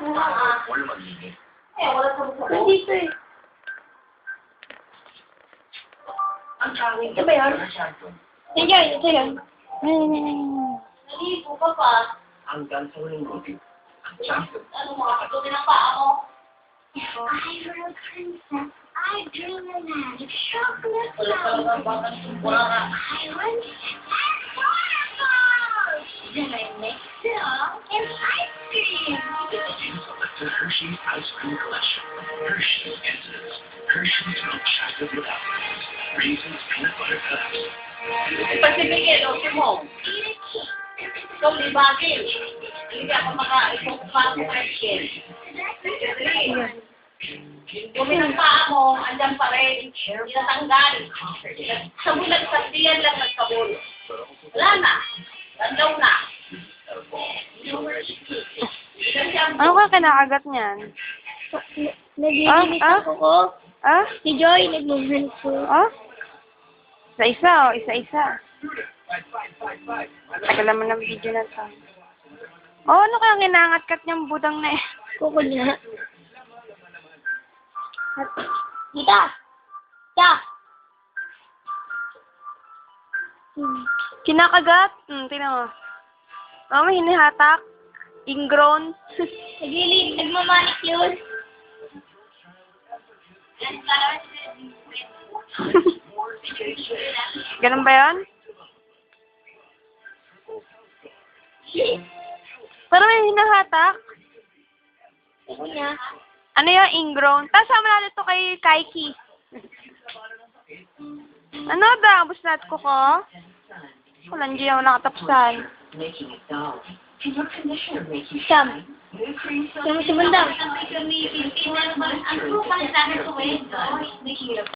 뭘 magiging? Nandito eh. Ang pangit. Ito ba yun? Yan yan, ito yun. Naligo ka pa. Hanggang sa huling motive, ang champion. Ano mo, kapatutin ang paa mo. I wrote princess. I dream a magic chocolate Wala ka lang ang batang sumpura ka. island and waterfalls. Then I mix it all in ice cream. Introduce the Hershey's Ice Cream Collection. Hershey's Kisses. Hershey's Milk Chocolate with Apples. Raisins Peanut Butter Cups. Pasibigil, okay mo. Ikaw, libagin. Hindi ako makaipong question. Kumi ng paa mo, andyan pa rin. Hindi natanggal. Sabulag sa diyan lang nagkabul. Wala na. Landaw na. Ano ka kinakagat niyan? Nagiginis Ah? ako ko. Ah? Si Joy, nag-movement ko. Ah? Isa-isa, oh. Isa-isa. Tagal naman ng video na to. Oh, ano kaya ginangat-kat niyang budang na eh? Kuko niya. Kita! Kita! Kinakagat? Tingnan mo. Oh, may hinihatak. Ingrown. Nagilid, nagmamanicure. Ganun ba yun? Pero may hinahatak. Kuko niya. Ano yung ingrown? Tapos sama natin ito kay Kaiki. Ano ba? Abos natin ko ko? Walang diyan, walang katapsan. Making it dull. Can your conditioner make you Sam. new cream? Sama si Bandang. Ang pagkamitin, ano ba? Ang trupa na sa akin ko eh. Making it a